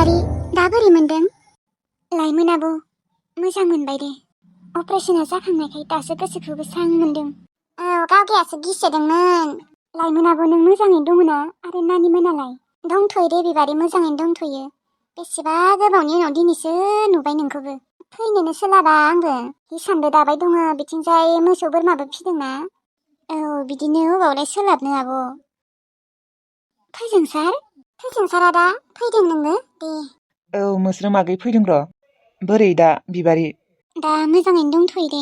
बिबारी दा बोरै मोनदों? लाइमोन आब' मोजां मोनबाय दे। अपारेशना जाखांनायखाय दासो गोसोखौबो स्रां मोनदों। औ गावगायासो गिसोदोंमोन। लाइमोन आब' नों मोजाङैनो दङ ना? आरो नानि मोनालाय? दंथ'यो दे बिबारी मोजाङैनो दंथ'यो। बेसेबा गोबावनि उनाव दिनैसो नुबाय नोंखौबो। फैनोनो सोलाबा आंबो। हिसानबो दाबाय दङ बिथिंजाय मोसौ बोरमाबो फिदोंना। औ बिदिनो अबावलाय सोलाबनो आब'। फैजोंसार आदा फैदों नोङो दे। औ मोस्रोम आगै फैदों र'। बोरै दा बिबारी? दा मोजाङैनो दंथ'यो दे।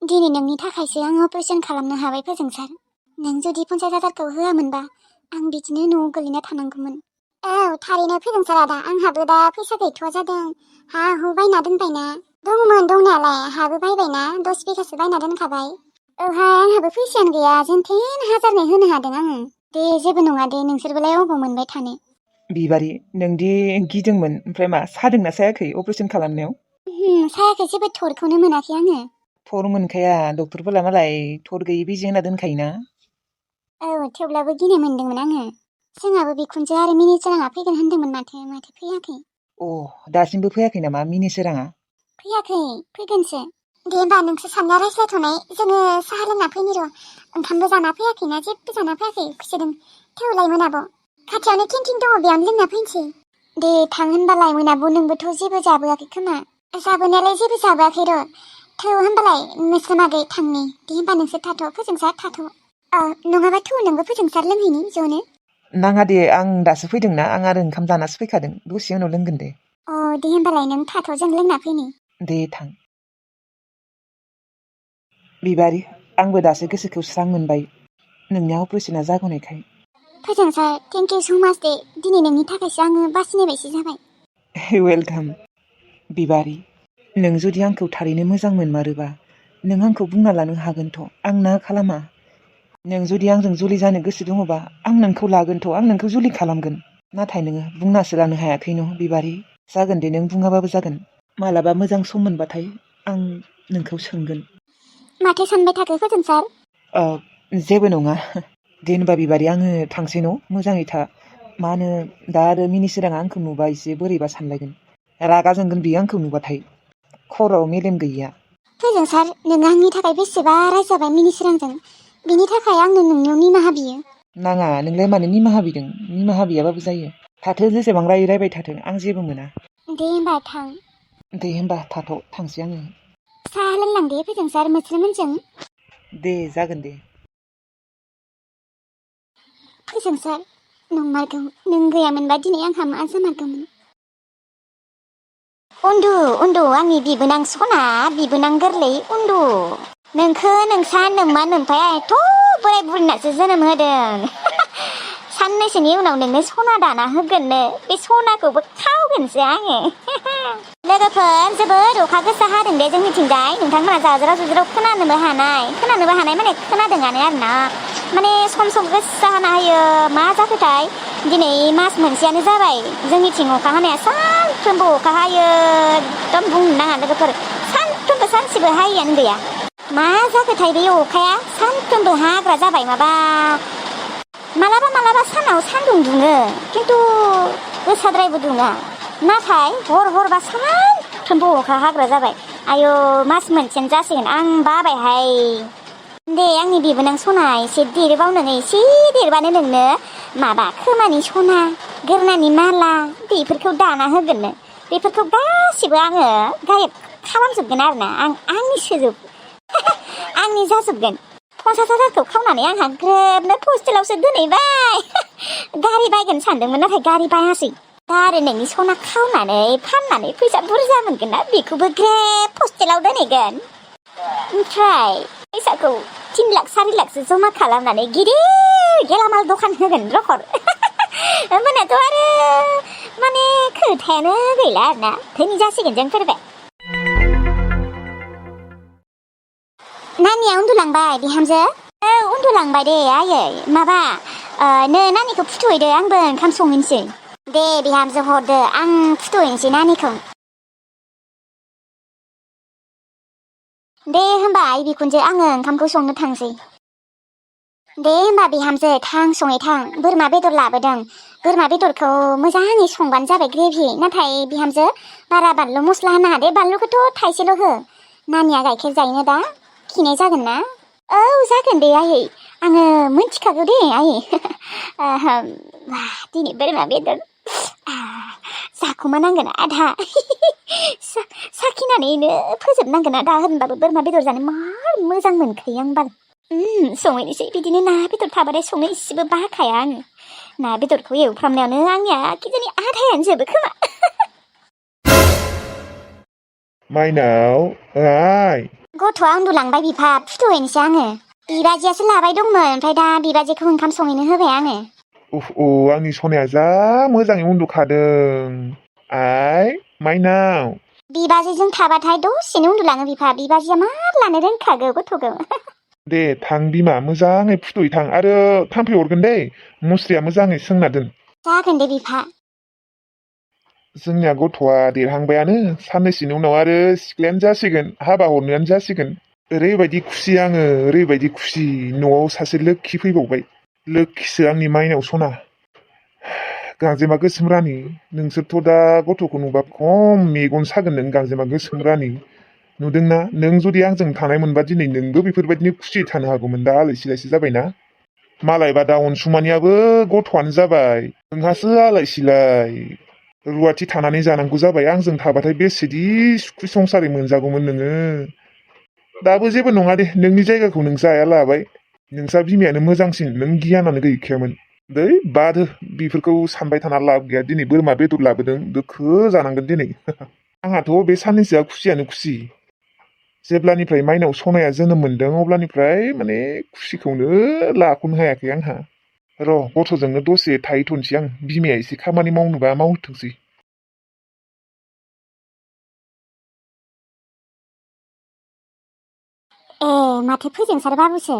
दिनै नोंनि थाखायसो आं अपारेशन खालामनो हाबाय फोजोंसार। नों जुदि 50,000खौ होआमोनबा आं बिदिनो न'आव गोलैना थानांगौमोन। औ थारैनो फोजोंसार आदा आंहाबो दा फैसा गैथ'वा जादों। हा हु बायना दोनबायना। दंमोन दंनायालाय हाबो बायबायना 10 बिगासो बायना दोनखाबाय। औहाय आंहाबो फैसायानो गैया जेनथेन 1000 होनो हादों आङो। दे जेबो नङा दे नोंसोरबोलाय अबाव मोनबाय थानो। बिबारी नोंदि गिदोंमोन ओमफ्राय मा सादोंना सायाखै अपारेशन खालामनायाव? सायाखै जेबो थरखौनो मोनाखै आङो। थर मोनखाया डक्टरफोरा मालाय थर गैयि बिजि होना दोनखायोना। औ थेवब्लाबो गिनाय मोनदोंमोन आङो। जोंहाबो बिखुनजो आरो मिनिसोराङा फैगोन होनदोंमोन माथो फैयाखै। दासिमबो फैयाखै नामा मिनिसोराङा? फैयाखै फैगोनसो। दे होमबा नोंसोर सानैया रायज्लायथ'नाय जोङो साहा लोंना फैनि र'। ओंखामबो जाना फैयाखैना जेबो जाना फैयाखै खुसिदों। थेवलायमोन आब' खाथियावनो केन्टिन दङ बेयावनो लोंना फैनोसै। दे थां होनबालाय मोनाबो नोंबोथ' जेबो जाबोआखै खोमा। जाबोनायालाय जेबो जाबोआखै र'। थौ होनबालाय नोंसोर मागै थांनि। दे होनबा नोंसोर थाथ' फोजोंसार थाथ'। नङाबा थौ नोंबो फोजोंसार लोंहैनि ज'नो। नाङा दे आं दासो फैदोंना आं आरो ओंखाम जानासो फैखादों दसे उनाव लोंगोन दे। दे होनबालाय नों थाथ' जों लोंना फैनि। दे थां। बिबारी आंबो दासो गोसोखौ स्रां मोनबाय नोंनिया अपारेशना जागनायखाय। फोजोंसार थेंक इउ स' माच दे। दिनै नोंनि थाखायसो आङो बासिनाय बायदि जाबाय। वेलकाम बिबारी। नों जुदि आंखौ थारैनो मोजां मोनमारोबा नों आंखौ बुंना लानो हागोनथ' आं ना खालामा। नों जुदि आंजों जुलि जानो गोसो दङबा आं नोंखौ लागोनथ' आं नोंखौ जुलि खालामगोन। नाथाय नोङो बुंनासो लानो हायाखै न' बिबारी। जागोन दे नों बुङाबाबो जागोन। मालाबा मोजां सम मोनबाथाय आं नोंखौ सोंगोन। माथो सानबाय थाखो फोजोंसार? जेबो नङा। दे होनबा बिबारी आङो थांसै न' मोजाङै था। मा होनो दा आरो मिनिसोराङा आंखौ नुबा एसे बोरैबा सानलायगोन। रागा जोंगोन बियो आंखौ नुबाथाय खर'आव मेलेम गैयिया। फोजोंसार नोङो आंनि थाखाय बेसेबा रायजाबाय मिनिसोरांजों। बिनि थाखाय आंनो नोंनियाव निमाहा बियो। नाङा नोंलाय मानो निमाहा बिदों? निमाहा बियाबाबो जायो। थाथो जेसेबां रायबाय थाथों आं जेबो मोना। दे होनबा थां। दे होनबा थाथ' थांसै आङो। साहा लोंलांदे फोजोंसार मोस्रोममोनजों। दे जागोन दे। फोजोंसार नंमारगौ नों गैयामोनबा दिनै आंहा मा जामारगौमोन। उन्दु आंनि बिबोनां सना बिबोनां गोरलै उन्दु। नोंखो नोंसा नोम्मा नोम्फाया एथ' बोराय बुरिनासो जोनोम होदों। साननैसोनि उनाव नोंनो सना दाना होगोननो बे सनाखौबो खावगोनसो आङो। लोगोफोर जोबोद अखा गोसा हादों दे जोंनिथिंजाय नोंथांमोना जाज्राव खोनानोबो हानाय माने खोनादोंआनो आरोना। माने सम गोसा हाना होयो मा जाखोथाय दिनै मास मोनसेयानो जाबाय जोंनिथिं अखा हानाया सानफ्रोमबो अखा हायो एकदम बुंनो नाङा लोगोफोर सानफ्रोमबो सानसेबो हायैयानो गैया। मा जाखोथाय बे अखाया सानफ्रोमबो हाग्रा जाबाय मालाबा सानाव सान्दुं दुङो खिन्थु गोसाद्रायबो दुङा। नाथाय हरबा सानफ्रोमबो अखा हाग्रा जाबाय। आयौ मास मोनसेयानो जासिगोन आं बाबायहाय। दे आंनि बिबोनां सना एसे देरबानो नोंनो माबा खोमानि सना गोरनानि माला बेफोरखौ दाना होगोननो। बेफोरखौ गासिबो आङो गायब खालामजोबगोन आरोना आंनिसोजोब। आंनि जाजोबगोन। 50,000खौ खावनानै आंहा ग्रोबनो हस्टेलावसो दोनहैबाय। गारि बायगोन सानदोंमोन नाथाय गारि बायासै। दा आरो नोंनि सना खावनानै फाननानै फैसा बुरजा मोनगोन ना बेखौबो ग्रेब हस्टेलाव दोनहैगोन। ओमफ्राय फैसाखौ 3 लाख 4 लाखसो जमा खालामनानै गिदिर गेलामाल दखान होगोन रखर। होमबानाथ' आरो माने खोथायानो गैला आरोना धोनि जासिगोन जोंफोरबो। नानिया उन्दुलांबाय बिहामजो? औ उन्दुलांबाय दे आयै माबा नो नानिखौ फुथुहैदो आंबो ओंखाम संहैनोसै। दे बिहामजो हरदो आं फुथुहैनोसै नानिखौ। दे होमबा आइ बिखुनजो आङो ओंखामखौ संनो थांसै। दे होमबा बिहामजो थां सङै थां बोरमा बेदर लाबोदों बोरमा बेदरखौ मोजाङै संबानो जाबाय ग्रेभि नाथाय बिहामजो बारा बानलु मस्ला होनाङा दे बानलुखौथ' थाइसेल' हो नानिया गाइखेर जायोना दा खिनाय जागोन ना औ जागोन दे आयै आङो मोनथिखागौ दे आयै दिनै बोरमा बेदर जाखुमानांगोन आधा साखिनानैनो फोजोबनांगोन आधा होनबाबो बोरमा बेदर जानो मार मोजां मोनखायो आं बाल संहैनोसै बिदिनो ना बेदर थाबाथाय संनो इसेबो बाखाया आङो ना बेदरखौ एवफ्रामनायावनो आंनिया किजानि आधायानो जोबो खोमा माइनाव ओइ गथ'आ उन्दुलांबाय बिफा फुथुहैनोसै आङो बिबाजैयासो लाबाय दंमोन ओमफ्राय दा बिबाजैखौ ओंखाम संहैनो होबाय आङो आंनि सनाया जा मोजाङै उन्दुखादों आइ माइनाव बिबाजैजों थाबाथाय दसेनो उन्दुलाङो बिफा बिबाजैया मार लानो रोंखागौ गथ'खौ दे थां बिमा मोजाङै फुथुयै थां आरो थाम्फै अरगोन दै मुस्रिया मोजाङै सोंना दोन जागोन दे बिफा जोंनिया गथ'आ देरहांबायानो साननैसोनि उनाव आरो सिख्लायानो जासिगोन हाबा हरनायानो जासिगोन ओरैबायदि खुसि आङो ओरैबायदि खुसि न'आव सासे लोखि फैबावबाय लोखिसो आंनि माइनाव सना गांजेमा गोसोम रानि नोंसोरथ' दा गथ'खौ नुबा खम मेगन सागोन नों गांजेमा गोसोम रानि नुदोंना नों जुदि आंजों थानाय मोनबा दिनै नोंबो बेफोरबायदिनो खुसि थानो हागौमोन दा आलाय सिलायसो जाबायना मालायबा दा अनसुमानियाबो गथ'आनो जाबाय नोंहासो आलाय सिलाय रुवाथि थानानै जानांगौ जाबाय आंजों थाबाथाय बेसेदि सुखु संसारै मोनजागौमोन नोङो दाबो जेबो नङा दे नोंनि जायगाखौ नों जाया लाबाय नोंसा बिमायानो मोजांसिन नों गियानानो गैखायामोन दै बादो बेफोरखौ सानबाय थाना लाब गैया दिनै बोरमा बेदर लाबोदों दोखो जानांगोन दिनै आंहाथ' बे साननैसोआ खुसियानो खुसि जेब्लानिफ्राय माइनाव सनाया जोनोम मोनदों अब्लानिफ्राय माने खुसिखौनो लाख'नो हायाखै आंहा र' गथ'जोंनो दसे थाहैथ'नोसै आं बिमाया एसे खामानि मावनोबा मावथोंसै ए माथो फोजोंसार बाबुसो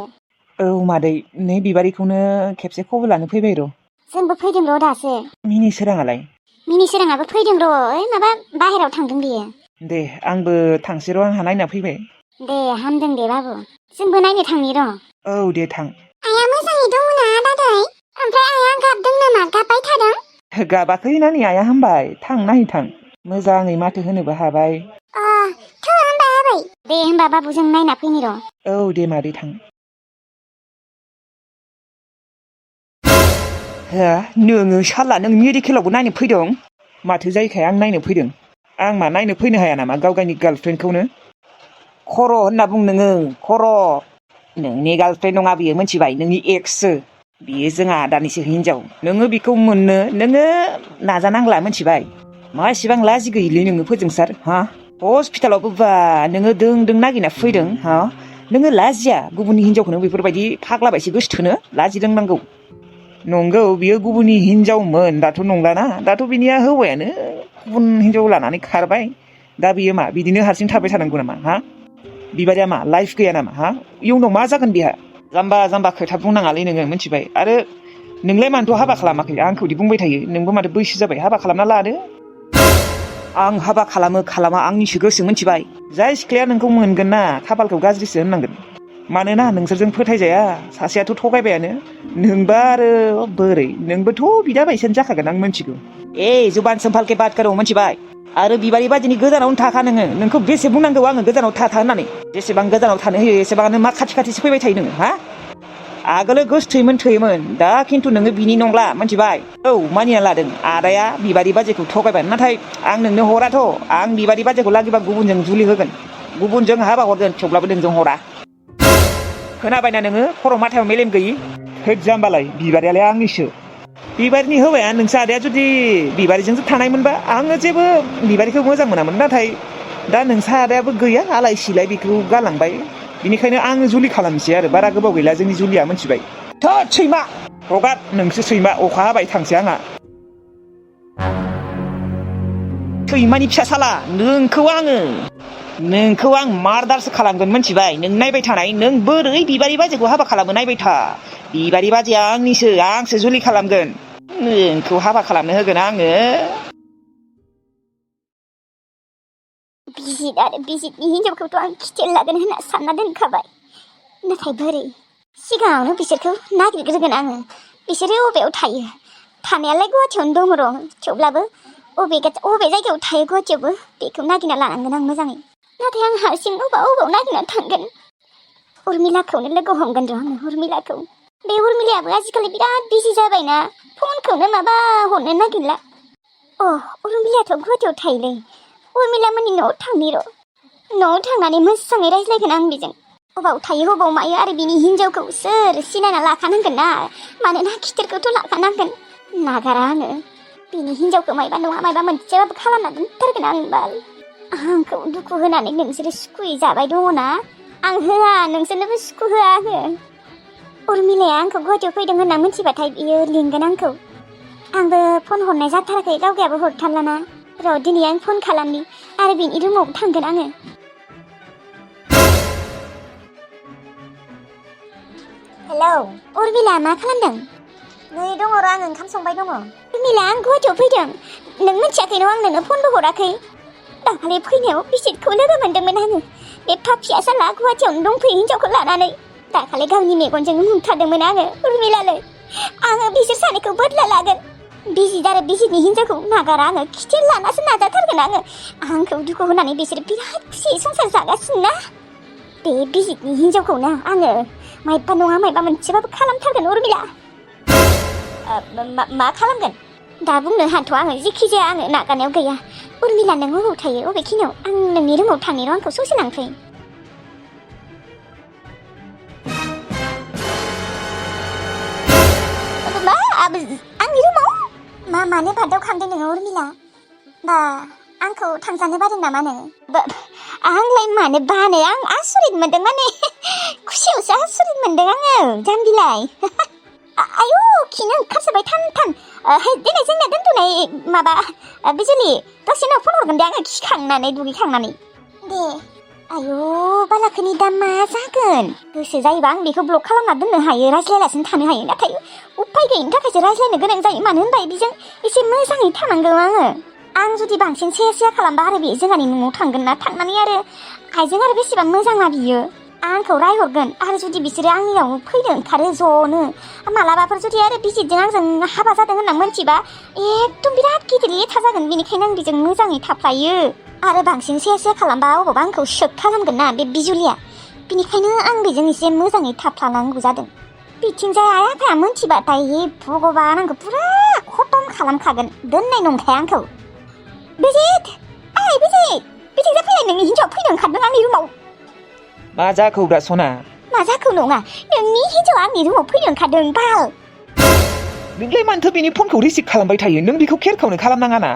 औ मादै नै बिबारिखौनो खेबसे खबर लानो फैबाय र' जोंबो फैदों र' दासो मिनि सोराङालाय मिनि सोराङाबो फैदों र' ओइ माबा बाहेरायाव थांदों बियो दे आंबो थांसै र' आंहा नायना फैबाय दे हामदों दे बाबु जोंबो नायनो थांनि र' औ दे थां आइया मोजाङै दङ ना दादै ओमफ्राय आइया गाबदों नामा गाबबाय थादों गाबाखै नानि आइया हामबाय थां नायथां मोजाङै माथो होनोबो हाबाय थौ होनबा आबै दे होनबा बाबु जों नायना फैनि र' औ दे मादै थां हो नोङो साला नों मेडिकेलावबो नायनो फैदों माथो जायखाया आं नायनो फैदों आं मा नायनो फैनो हाया नामा गाव गावनि गार्लफ्रेन्डखौनो खर' होनना बुं नोङो खर' नोंनि गार्लफ्रेन्ड नङा बियो मिथिबाय नोंनि एक्ससो बियो जोंहा आदानिसो हिनजाव नोङो बेखौ मोननो नोङो नाजानांला मिथिबाय मा एसेबां लाजि गैयिलै नोङो फोजोंसार हा हस्पिटालावबो बा नोङो दों दों नागिरना फैदों हा नोङो लाजिया गुबुननि हिनजावखौनो बेफोरबायदि फाग्ला बायसो गोसोथोनो लाजि रोंनांगौ नंगौ बियो गुबुननि हिनजावमोन दाथ' नंलाना दाथ' बिनिया हौवायानो गुबुन हिनजाव लानानै खारबाय दा बियो मा बिदिनो हारसिं थाबाय थानांगौ नामा हा बिबारिया मा लाइफ गैया नामा हा इयुनाव मा जागोन बिहा जाम्बा जाम्बा खोथा बुंनाङालै नोङो मिथिबाय आरो नोंलाय मानोथ' हाबा खालामाखै आंखौदि बुंबाय थायो नोंबो माथो बैसो जाबाय हाबा खालामना लादो आं हाबा खालामो खालामा आंनिसो गोसो मिथिबाय जाय सिख्लाया नोंखौ मोनगोन ना खाफालखौ गाज्रिसो होननांगोन मानोना नोंसोरजों फोथायजाया सासेयाथ' थगायबायानो नोंबा आरो बोरै नोंबोथ' बिदा बायसानो जाखागोन आं मिथिगौ जुबान सोमफालके बात करो मिथिबाय आरो बिबारि बादिनि गोजानावनो थाखा नोङो नोंखौ बेसे बुंनांगौ आङो गोजानाव थाथा होननानै जेसेबां गोजानाव थानो होयो एसेबांनो मा खाथि खाथिसो फैबाय थायो नोङो हा आगोलो गोसोथैमोन थैयोमोन दा खिन्थु नोङो बिनि नंला मिथिबाय औ मानिया लादों आदाया बिबारि बाजेखौ थगायबाय नाथाय आं नोंनो हराथ' आं बिबारि बाजेखौ लागिबा गुबुनजों जुलि होगोन गुबुनजों हाबा हरगोन थेवब्लाबो नोंजों हरा खोनाबायना नोङो खर' माथायाव मेलेम गैयि होद जाम्बालाय बिबारियालाय आंनिसो बिबारिनि हौवाया नोंसा आदाया जुदि बिबारिजोंसो थानायमोनबा आङो जेबो बिबारिखौ मोजां मोनामोन नाथाय दा नोंसा आदायाबो गैया आलाय सिलाय बेखौ गालांबाय बिनिखायनो आङो जुलि खालामसै आरो बारा गोबाव गैला जोंनि जुलिया मिथिबाय थोद सैमा हगार नोंसो सैमा अखा हाबाय थांसै आंहा सैमानि फिसा साला नोंखौ आं मार्डारसो खालामगोन मिथिबाय नों नायबाय थानाय नों बोरै बिबारि बाजेखौ हाबा खालामो नायबाय था बिबारि बाजेया आंनिसो आंसो जुलि खालामगोन नोंखौ हाबा खालामनो होगोन आङो बिजित आरो बिजितनि हिनजावखौथ' आं खिथेर लागोन होनना सानना दोनखाबाय नाथाय बोरै सिगाङावनो बिसोरखौ नागिरग्रोगोन आङो बिसोरो अबेयाव थायो थानायालाय गुवाहाटियावनो दङ र' थेवब्लाबो अबे जायगायाव थायो गुवाहाटियावबो बेखौ नागिरना लानांगोन आं मोजाङै नाथाय आं हारसिं अबाव नागिरना थांगोन उर्मिलाखौनो लोगो हमगोन र' आङो उर्मिलाखौ बे उर्मिलायाबो आजिखालि बिराद बिजि जाबायना फनखौनो माबा हरनो नागिरला उर्मिलायाथ' गुवाहाटियाव थायोलै उर्मिलामोननि न'आव थांनि र' न'आव थांनानै मोजाङै रायज्लायगोन आं बेजों अबाव थायो अबाव मायो आरो बिनि हिनजावखौ सोर सिनायना लाखानांगोन ना मानोना खिथेरखौथ' लाखानांगोन नागारा आङो बिनि हिनजावखौ मायबा नङा मायबा मोनसेबाबो खालामना दोनथारगोन आं बाल आंखौ दुखु होनानै नोंसोरो सुखुयै जाबाय दङना आं होआ नोंसोरनोबो सुखु होआ आङो उर्मिलाया आंखौ गुवाहाटियाव फैदों होनना मिथिबाथाय बियो लिंगोन आंखौ आंबो फन हरनाय जाथाराखै गावगायाबो हरथारलाना र' दिनै आं फन खालामनि आरो बिनि रुमाव थांगोन आङो हेलौ उर्मिला मा खालामदों नै दङ र' आं ओंखाम संबाय दङ उर्मिला आं गुवाहाटियाव फैदों नों मिथियाखै न' आं नोंनो फनबो हराखै दाखालि फैनायाव बिसितखौ लोगो मोनदोंमोन आङो बे पापिया साला गुवाहाटियावनो दंफैयो हिनजावखौ लानानै दाखालि गावनि मेगनजोंनो नुथारदोंमोन आङो उर्मिलालै आङो बिसोर सानैखौ बदला लागोन बिजित आरो बिजितनि हिनजावखौ नागारा आङो खिथेर लानासो नाजाथारगोन आङो आंखौ दुखु होनानै बिसोर बिराद खुसियै संसार जागासिनो ना बे बिजितनि हिनजावखौनो आङो मायबा नङा मायबा मोनसेबाबो खालामथारगोन उर्मिला मा खालामगोन दा बुंनो हाथ' आङो जेखि जाया आङो नागारनायाव गैया उर्मिला नों अबाव थायो अबेखिनियाव आं नोंनि रुमाव थांनि र' आंखौ ससे लांफै आंनि रुमाव मानो बादाव खांदों नोङो उर्मिला बा आंखौ थांजानो बादों नामा नोङो आंलाय मानो बानो आं आसरित मोनदों माने खुसियावसो आसरित मोनदों आङो जाम्बिलाय आयौ खिनो ओंखारसोबाय थान दिनै जोंना दोनथ'नाय माबा बिजुलि दसे उनाव फन हरगोन दे आङो खिखांनानै दुगैखांनानै दे आयौ बालाखोनि दा मा जागोन गोसो जायोबा आं बेखौ ब्लक खालामना दोननो हायो रायज्लायालासिनो थानो हायो नाथाय उफाय गैयिनि थाखायसो रायज्लायनो गोनां जायो मानो होनबा बेजों एसे मोजाङै थानांगौ आं जुदि बांसिन सेया खालामबा आरो बे जोंहानि न'आव थांगोन ना थांनानै आरो आइजों आरो बेसेबां मोजां ना बियो आंखौ रायहरगोन आरो जुदि बिसोरो आंनियाव फैनो ओंखारो ज'नो मालाबाफोर जुदि आरो बिजितजों आंजों हाबा जादों होनना मोनथिबा एकदम बिराद गिदिर लेथा जागोन बेनिखायनो आं बेजों मोजाङै थाफ्लायो आरो बांसिन सेया खालामबा अबावबा आंखौ शक खालामगोन ना बे बिजुलिया बेनिखायनो आं बेजों एसे मोजाङै थाफ्लानांगौ जादों बिथिंजाय आइ आफाया मोनथिबाथाय भगबान आंखौ पुरा खतम खालामखागोन दोननाय नंखाया आंखौ बिजित बिथिंजाय फैनाय नोंनि हिनजावा फैनो ओंखारदों आंनि रुमाव मा जाखौब्रा सना मा जाखौ नङा नोंनि हिनजावा आंनि रुमाव फैनो ओंखारदों बाल नोंलाय मानोथो बिनि फनखौ रिसिभ खालामबाय थायो नों बेखौ केयारखौनो खालामनाङा ना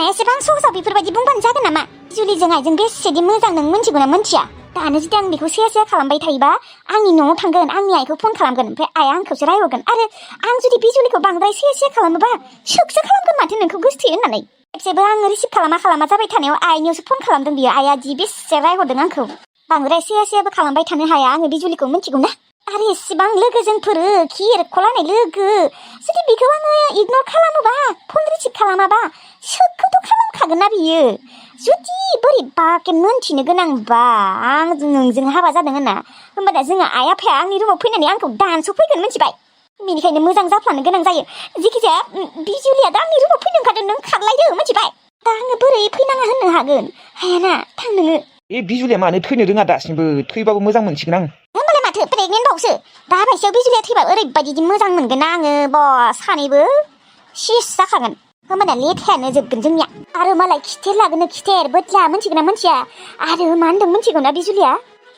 एसेबां सहसाव बेफोरबायदि बुंबानो जागोन नामा जुलिजों आइजों बेसेदि मोजां नों मोनथिगौ ना मोनथिया दानो जुदि आं बेखौ सेया खालामबाय थायोबा आंनि न'आव थांगोन आंनि आइखौ फन खालामगोन ओमफ्राय आइया आंखौसो रायहरगोन आरो आं जुदि बिजुलिखौ बांद्राय सेया खालामोबा सोखसो खालामगोन माथो नोंखौ गोसोथोयो होननानै खेबसेबो आङो रिसिभ खालामा जाबाय थानायाव आइनियावसो फन खालामदों बियो आइया जि बेसे रायहरदों आंखौ बांद्राय सेयाबो खालामबाय थानो हाया आङो बिजुलिखौ मिथिगौ ना आरो एसेबां लोगो जोंफोरो खि एरख'लायनाय लोगो जुदि बेखौ आङो इगनर खालामोबा फन रिसिभ खालामाबा सोखौथ' खालामखागोन ना बियो जुदि बोरैबा मोनथिनो गोनांबा आं नोंजों हाबा जादों होनना होमबाना जोंहा आइ आफाया आंनि रुमाव फैनानै आंखौ दानस'फैगोन मिथिबाय बेनिखायनो मोजां जाफ्लानो गोनां जायो जिखिजाया बिजुलिया दा आंनि रुमाव फैनो ओंखारदों नों खारलायदो मिथिबाय दा आङो बोरै फैनाङा होननो हागोन हायाना थां नोङो बिजुलिया मानो थैनो रोङा दासिमबो थैबाबो मोजां मोनसिगोन आं होमबालाय माथो प्रेगनेन्ट बावसो दा बायसेयाव बिजुलिया थैबा ओरैबायदि मोजां मोनगोन ना आङो सानैबो सिस जाखागोन होमबाना लेथायानो जोबगोन जोंनिया आरो मालाय खिथेर लागोन खिथेर बोदला मोनथिगोन ना मोनथिया आरो मा होनदों मोनथिगौ ना बिजुलिया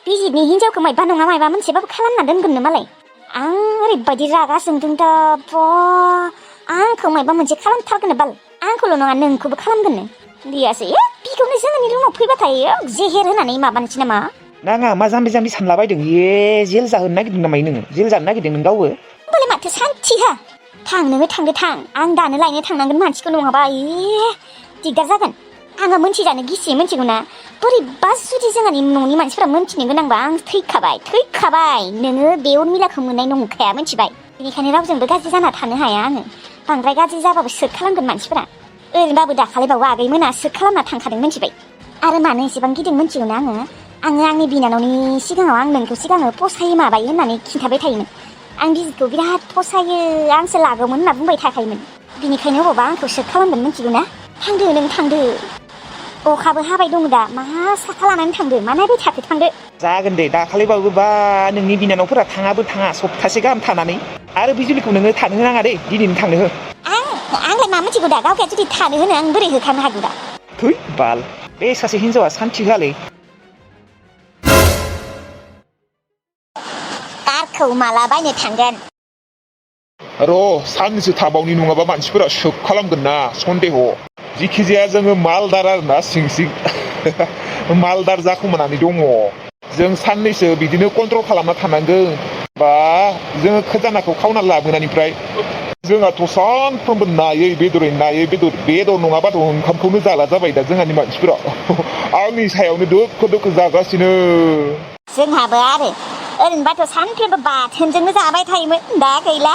बिजितनि हिनजावखौ मायबा नङा मायबा मोनसेबाबो खालामना दोनगोननो मालाय आं ओरैबायदि रागा जोंदों दा आंखौ मायबा मोनसे खालामथारगोन बाल आंखौल' नङा नोंखौबो खालामगोननो बियासो बिखौनो जोंनि रुमाव फैबाथाय जेहेर होनानै माबानोसै नामा नाङा मा जाम्बि सानलाबायदों जेल जाहोनो नागिरदों नामा नोङो जेल जानो नागिरदों नों गावबो होमबालाय माथो सान्थि हा थांनोबो थांदो थां आं दानो लायनो थांनांगोन मानसिखौ नङाबा दिगदार जागोन आङो मोनथिजानो गिसि मोनथिगौ ना बोरैबा जुदि जोंहानि न'नि मानसिफोरा मोनथिनो गोनांबा आं थैखाबाय नोङो बे उर्मिलाखौ मोननाय नंखाया मोनथिबाय बेनिखायनो रावजोंबो गाज्रि जाना थानो हाया आङो बांद्राय गाज्रि जाबाबो सोख खालामगोन मानसिफोरा ओरैनोबाबो दाखालिबावो आगैमोना सोख खालामना थांखादों मोनथिबाय आरो मानो एसेबां गिदिं मोनथिगौ ना आङो आङो आंनि बिनानावनि सिगाङाव आं नोंखौ सिगाङाव फसायो माबायो होननानै खिन्थाबाय थायोमोन। आं बिजितखौ बिराद फसायो, आंसो लागौमोन होनना बुंबाय थाखायोमोन। बिनिखायनो अबावबा आंखौ सेक खालामगोन मिथिगौ ना? थांदो नों थांदो। अखाबो हाबाय दङ दा, मा साखा लानानै थांदो, मा नायबाय थाखो, थांदो। जागोन दे, दाखालिबाबो बा नोंनि बिनानावफोरा थाङाबो थाङा सप्तासे गाहाम थानानै आरो बिजुलिखौ नोङो थानो होनाङा दे, दिनैनो थांनो हो। आंलाय मा मिथिगौ दा, गावखाया जुदि थानो होनो आं बोरै होखानो हागौ दा? थै बाल, बे सासे हिनजावा सान्थि होआलै। कारखौ माला बायनो थांगोन? र' साननैसो थाबावनि, नङाबा मानसिफोरा सोब खालामगोन ना सन्देह। जिखिजाया जोङो मालदार आरोना सिं सिं मालदार जाखोमानानै दङ। जों साननैसो बिदिनो कन्ट्रल खालामना थानांगोन। बा जोङो खजानाखौ खावना लाबोनायनिफ्राय जोंहाथ' सानफ्रोमबो नायै बेदरै बेदर नङाबाथ' ओंखामखौनो जाला जाबाय दा जोंहानि मानसिफोरा आंनि सायावनो दोखो दोखो जागासिनो। जोंहाबो आरो ओरैनोबाथ' सानफ्रोमबो बाथोनजोंनो जाबाय थायोमोन, दा गैला।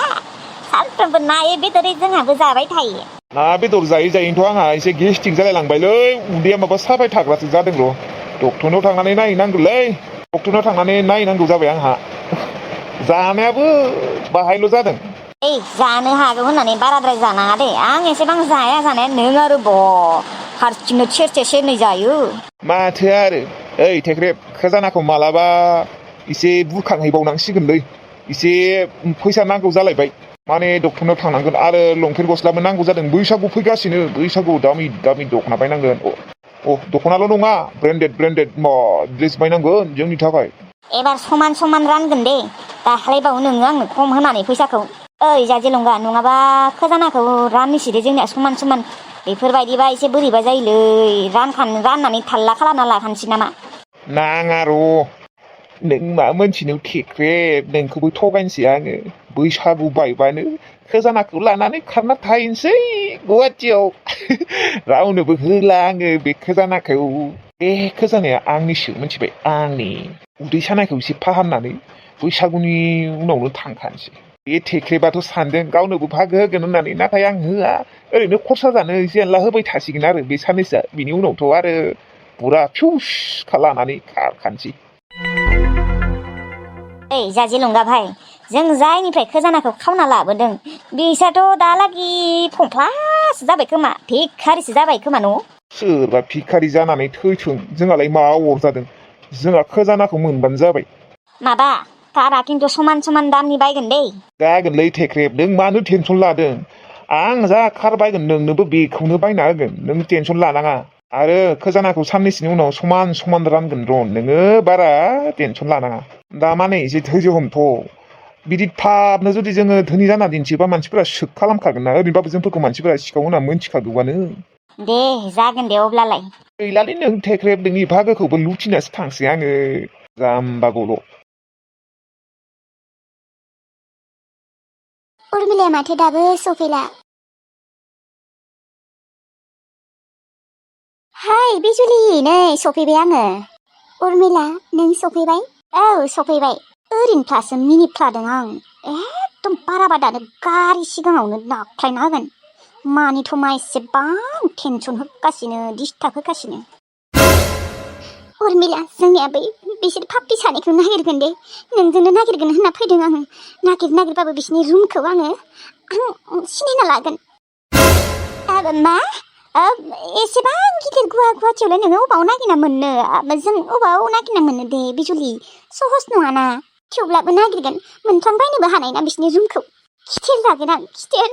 सानफ्रोमबो नायै बेदरै जोंहाबो जाबाय थायो। ना बेदर जायै जायैनोथ' आंहा एसे गेस्टिक जालायलांबायलै, उदैया माबा साबाय थाग्रासो जादों र'। डक्टरनाव थांनानै नायहैनांगौलै, डक्टरनाव थांनानै नायनांगौ जाबाय आंहा। जानायाबो बाहायल' जादों। जानो हागौ होननानै बाराद्राय जानाङा दे। आं एसेबां जाया जानाया, नों आरो हारसिंनो सेरसे सेरनै जायो। माथो आरो, ओइ थेख्रेब, खजानाखौ मालाबा एसे बुरखांहैबावनांसिगोनलै। एसे फैसा नांगौ जालायबाय, माने डक्टरनाव थांनांगोन आरो लंपेन्ट गस्लाबो नांगौ जादों। बैसागु फैगासिनो, बैसागुआव दामि दामि दख'ना बायनांगोन। दख'नाल' नङा, ब्रेन्डेड ड्रेस बायनांगोन जोंनि थाखाय। एबार समान समान रानगोन दे। दाख्लैबावो नोङो आंनो खम होनानै फैसाखौ। ओइ जाजेलंगा, नङाबा खजानाखौ राननोसै दे जोंनिया समान समान। बेफोरबायदिबा एसे बोरैबा जायोलै, राननानै थाल्ला खालामना लाखानोसै नामा? नाङा र', नों मा मोनथिनो थेख्रेब, नोंखौबो थगायनोसै आङो। बैसागु बायबानो खजानाखौ लानानै खारना थाहैनोसै गुवाहाटियाव। रावनोबो होला आङो बे खजानाखौ। बे खजानाया आंनिसो मिथिबाय, आंनि। उदै सानायखौ एसे फाहामनानै बैसागुनि उनावनो थांखानोसै। बे थेख्रेबाथ' सानदों गावनोबो भागो होगोन होननानै, नाथाय आं होआ। ओरैनो खरसा जानो एसे एनला होबाय थासिगोन आरो बे साननैसोआ। बिनि उनावथ' आरो पुरा फिउस लानानै खारखानोसै। जाजेलंगा भाइ, जों जायनिफ्राय खजानाखौ खावना लाबोदों बिसोरथ' दालागि फंफ्लासो जाबाय खोमा, भिखारिसो जाबाय खोमा न'? सोरबा भिखारि जानानै थैथों, जोंहालाय मा अरजादों? जोंहा खजानाखौ मोनबानो जाबाय। माबा, कारा खिन्थु समान समान दामनि बायगोन दै। जागोनलै थेख्रेब, नों मानो टेनसन लादों? आं जा कार बायगोन नोंनोबो बेखौनो बायना होगोन, नों टेनसन लानाङा। आरो खजानाखौ साननैसोनि उनाव समान समान रानगोन र', नोङो बारा टेनसन लानाङा। दा माने एसे धैर्य हमथ'। बिदि थाबनो जुदि जोङो धोनि जाना दिन्थियोबा मानसिफोरा सोब खालामखागोन ना। ओरैनोबाबो जोंफोरखौ मानसिफोरा सिखाव होनना मोनथिखागौआनो। दे जागोन दे अब्लालाय। गैलालै नों थेख्रेब, नोंनि भागोखौबो लुथिनासो थांसै आङो, जाम्बा गल'। उर्मिलाया माथो दाबो सफैला? हाय बिजुलि, नै सफैबाय आङो। उर्मिला, नों सफैबाय? औ सफैबाय। ओरैनोफ्रासो मिनिफ्लादों आं। एकदम बाराबादानो गारि सिगाङावनो नाख्लायना होगोन। मानिथ' मा एसेबां टेनसन होगासिनो, डिस्टार्ब होगासिनो। उर्मिला, जोंनिया बिसोर पाप्पि सानैखौ नागिरगोन दे। नोंजोंनो नागिरगोन होनना फैदों आङो। नागिरबाबो बिसिनि रुमखौ आं सिनायना लागोन। मा? एसेबां गिदिर गुवाहाटियावलाय नोङो अबाव नागिरना मोननो? जों अबाव नागिरना मोननो दे बिजुलि, सहस नङाना। थेवब्लाबो नागिरगोन, मोनफ्लांबायनोबो हानाय ना बिसिनि रुमखौ। खिथेर लागोन आं, खिथेर।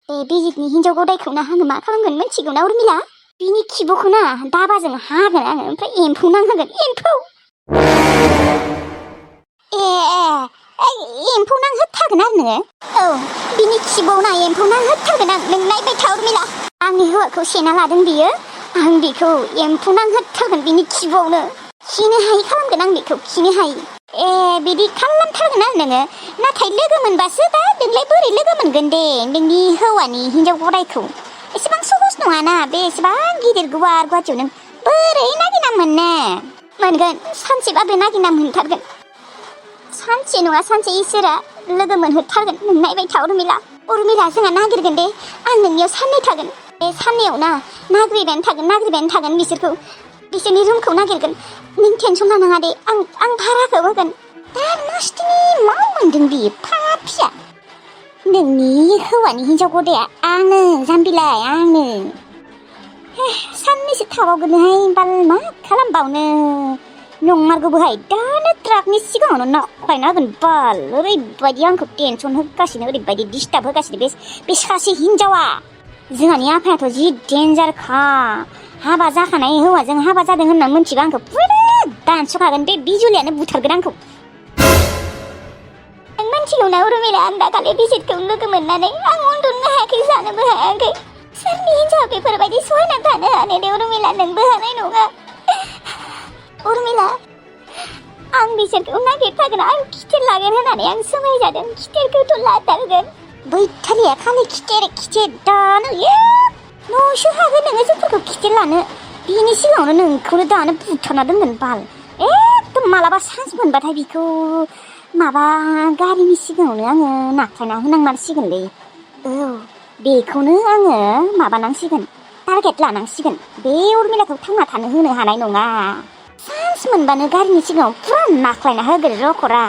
बे बिजितनि हिनजाव गदायखौना आङो मा खालामगोन मिथिगौ ना उर्मिला? बिनि खिबुखौना दाबाजों हागोन आङो, ओमफ्राय एम्फौ नांहोगोन, एम्फौ। एम्फौ नांहोथारगोन आरो नोङो? औ, बिनि खिबुआव ना एम्फौ नांहोथारगोन आं, नों नायबाय था उर्मिला। आंनि हौवाखौ सेना लादों बियो, आं बेखौ एम्फौ नांहोथारगोन बिनि खिबुआवनो। खिनो हायि खालामगोन आं बेखौ, खिनो हायि। बिदि खालामथारगोन आरो नोङो। नाथाय लोगो मोनबासो दा, नोंलाय बोरै लोगो मोनगोन दे नोंनि हौवानि हिनजाव गदायखौ? एसेबां सहस नङाना, बे एसेबां गिदिर गुवार गुवाहाटियाव नों बोरै नागिरना मोननो? मोनगोन, सानसेबाबो नागिरना मोनथारगोन। सानसे नङा सानसे इसोरा लोगो मोनहोथारगोन, नों नायबाय था उर्मिला। उर्मिला, जोंहा नागिरगोन दे। आं नोंनियाव साननै थागोन। बे साननैयाव ना नागिरबायानो थागोन बिसोरखौ। बिसोरनि रुमखौ नागिरगोन नों टेनसन लानाङा दे आं भाराखौ होगोन दा मासथिनि मा मोनदों बियो पापिया नोंनि हौवानि हिनजाव गदाया आंनो जाम्बिलाय आंनो साननैसो थाबावगोनहाय बाल मा खालामबावनो नंमारगौबोहाय दानो ट्राकनि सिगाङावनो नाख्लायना होगोन बाल ओरैबायदि आंखौ टेनसन होगासिनो ओरैबायदि डिस्टार्ब होगासिनो बे सासे हिनजावा जोंहानि आफायाथ' जि डेन्जारखा हाबा जाखानाय हौवाजों हाबा जादों होनना मिथिबा आंखौ फुरा दानस'खागोन बे बिजुलियानो बुथारगोन आंखौ नों मिथिगौना उर्मिला आं दाखालि बिजितखौ लोगो मोननानै आं उन्दुनो हायाखै जानोबो हायाखै सोरनि हिनजाव बेफोरबायदि सहायनानै थानो हानो दे उर्मिला नोंबो हानाय नङा उर्मिला आं बिसोरखौ नागिरथारगोन आं खिथेर लागोन होननानै आं समायजादों खिथेरखौथ' लाथारगोन बैथालिया खालि खिथेर दानो न'सो हागोन नोङो जोंफोरखौ खिथेर लानो बिनि सिगाङावनो नोंखौनो दानो बुथारना दोनगोन बाल एकदम मालाबा चान्स मोनबाथाय बिखौ माबा गारिनि सिगाङावनो आङो नाख्लायना होनांमारसिगोनलै औ बेखौनो आङो माबानांसिगोन टारगेट लानांसिगोन बे उर्मिलाखौ थांना थानो होनो हानाय नङा चान्स मोनबानो गारिनि सिगाङाव फुरा नाख्लायना होगोन रखरा